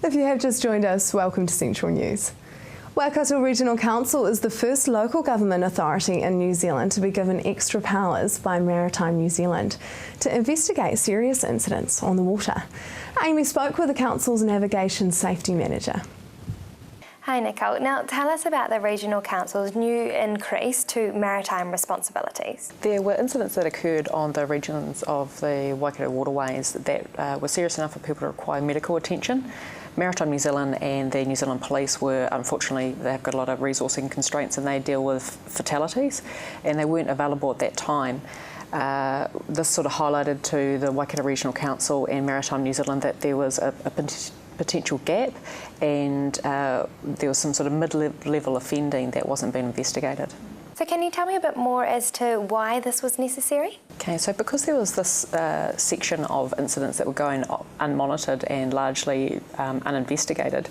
If you have just joined us, welcome to Central News. Waikato Regional Council is the first local government authority in New Zealand to be given extra powers by Maritime New Zealand to investigate serious incidents on the water. Aimee spoke with the council's navigation safety manager. Hi Nicole, now tell us about the Regional Council's new increase to maritime responsibilities. There were incidents that occurred on the regions of the Waikato waterways that were serious enough for people to require medical attention. Maritime New Zealand and the New Zealand Police were, unfortunately, they've got a lot of resourcing constraints and they deal with fatalities, and they weren't available at that time. This sort of highlighted to the Waikato Regional Council and Maritime New Zealand that there was a potential gap, and there was some sort of mid-level offending that wasn't being investigated. So can you tell me a bit more as to why this was necessary? Okay, so because there was this section of incidents that were going unmonitored and largely uninvestigated,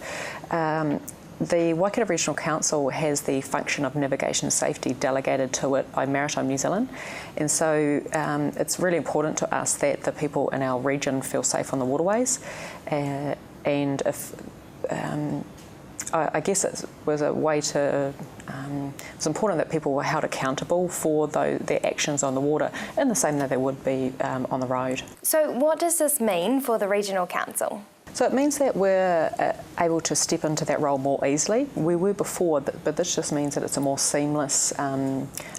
the Waikato Regional Council has the function of navigation safety delegated to it by Maritime New Zealand, and so it's really important to us that the people in our region feel safe on the waterways, and if I guess it was a way to, it was important that people were held accountable for their actions on the water in the same way they would be on the road. So what does this mean for the Regional Council? So it means that we're able to step into that role more easily. We were before, but this just means that it's a more seamless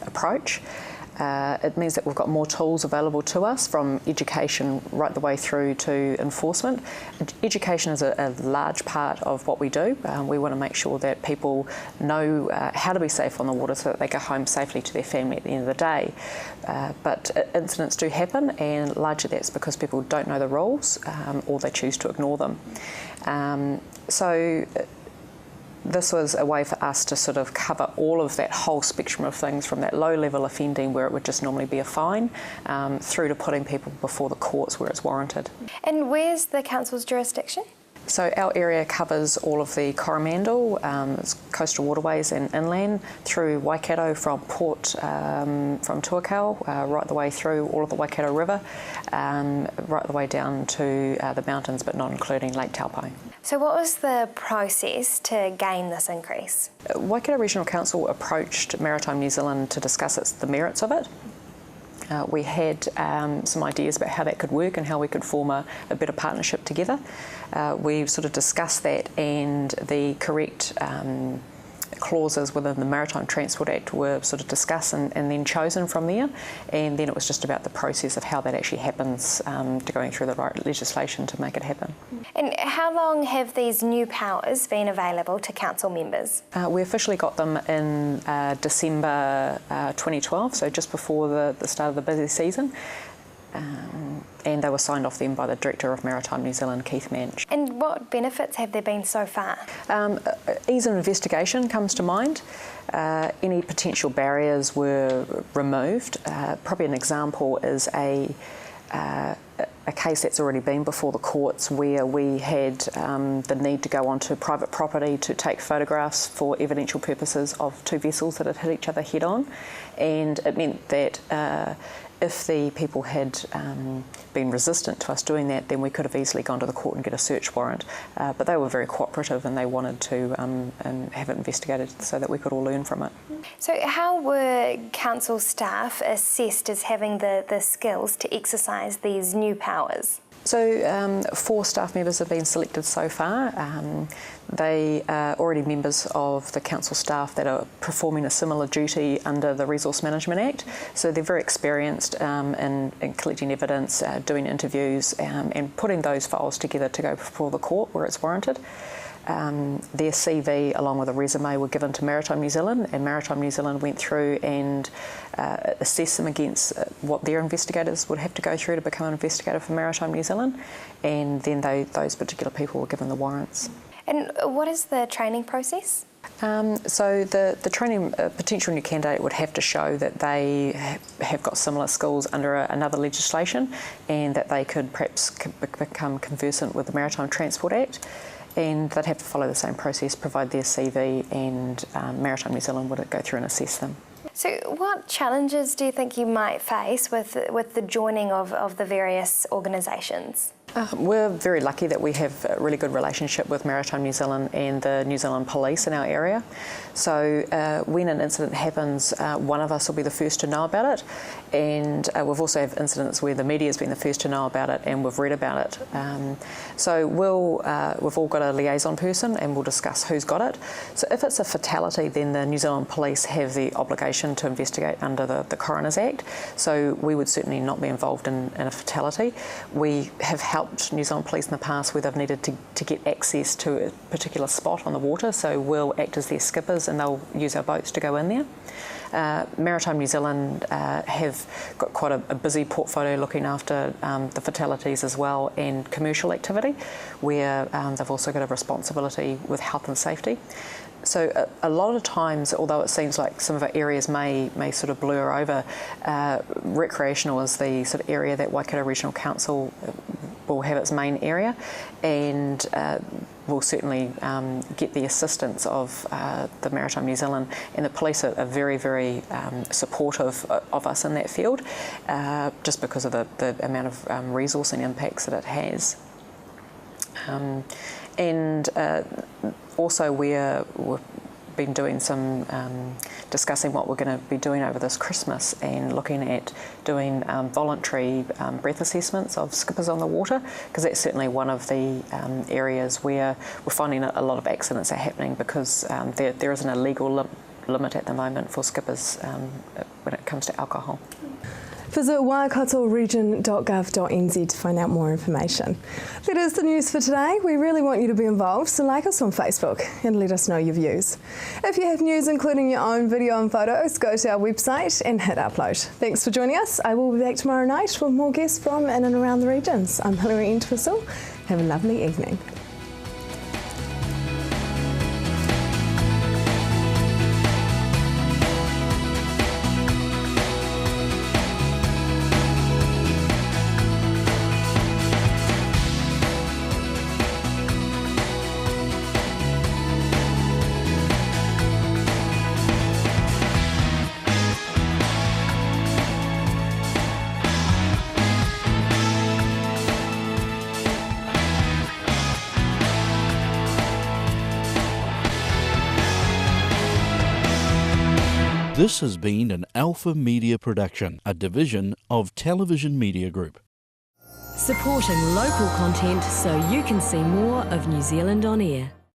approach. It means that we've got more tools available to us, from education right the way through to enforcement. Education is a large part of what we do. We want to make sure that people know how to be safe on the water so that they go home safely to their family at the end of the day. But incidents do happen, and largely that's because people don't know the rules or they choose to ignore them. So this was a way for us to sort of cover all of that whole spectrum of things, from that low-level offending where it would just normally be a fine, through to putting people before the courts where it's warranted. And where's the council's jurisdiction? So our area covers all of the Coromandel, coastal waterways and inland, through Waikato from port, from Tuakau, right the way through all of the Waikato River, right the way down to the mountains, but not including Lake Taupo. So what was the process to gain this increase? Waikato Regional Council approached Maritime New Zealand to discuss the merits of it. We had some ideas about how that could work and how we could form a better partnership together. We sort of discussed that, and the correct clauses within the Maritime Transport Act were sort of discussed and then chosen from there, and then it was just about the process of how that actually happens, to going through the right legislation to make it happen. And how long have these new powers been available to council members? We officially got them in December 2012, so just before the start of the busy season. And they were signed off then by the Director of Maritime New Zealand, Keith Manch. And what benefits have there been so far? Ease of investigation comes to mind. Any potential barriers were removed. Probably an example is a case that's already been before the courts, where we had the need to go onto private property to take photographs for evidential purposes of two vessels that had hit each other head on, and it meant that if the people had been resistant to us doing that, then we could have easily gone to the court and get a search warrant. But they were very cooperative, and they wanted to have it investigated so that we could all learn from it. So how were council staff assessed as having the skills to exercise these new powers? So 4 staff members have been selected so far. They are already members of the council staff that are performing a similar duty under the Resource Management Act. So they're very experienced in collecting evidence, doing interviews, and putting those files together to go before the court where it's warranted. Their CV along with a resume were given to Maritime New Zealand, and Maritime New Zealand went through and assessed them against what their investigators would have to go through to become an investigator for Maritime New Zealand, and then those particular people were given the warrants. And what is the training process? So the training potential new candidate would have to show that they have got similar skills under another legislation, and that they could perhaps become conversant with the Maritime Transport Act. And they'd have to follow the same process, provide their CV, and Maritime New Zealand would go through and assess them. So what challenges do you think you might face with the joining of the various organisations? We're very lucky that we have a really good relationship with Maritime New Zealand and the New Zealand Police in our area. So when an incident happens, one of us will be the first to know about it, and we've also had incidents where the media has been the first to know about it and we've read about it. So we've all got a liaison person and we'll discuss who's got it. So if it's a fatality, then the New Zealand Police have the obligation to investigate under the Coroner's Act. So we would certainly not be involved in a fatality. We have helped New Zealand Police in the past where they've needed to get access to a particular spot on the water, so we'll act as their skippers and they'll use our boats to go in there. Maritime New Zealand have got quite a busy portfolio looking after the fatalities as well, and commercial activity, where they've also got a responsibility with health and safety. So a lot of times, although it seems like some of our areas may sort of blur over, recreational is the sort of area that Waikato Regional Council will have its main area, and will certainly get the assistance of the Maritime New Zealand, and the police are very, very supportive of us in that field, just because of the amount of resourcing impacts that it has. Also we've been doing some discussing what we're going to be doing over this Christmas, and looking at doing voluntary breath assessments of skippers on the water, because that's certainly one of the areas where we're finding a lot of accidents are happening, because there isn't a legal limit at the moment for skippers when it comes to alcohol. Visit waikatoregion.gov.nz to find out more information. That is the news for today. We really want you to be involved, so like us on Facebook and let us know your views. If you have news including your own video and photos, go to our website and hit upload. Thanks for joining us. I will be back tomorrow night with more guests from in and around the regions. I'm Hilary Entwistle. Have a lovely evening. This has been an Alpha Media production, a division of Television Media Group. Supporting local content so you can see more of New Zealand on air.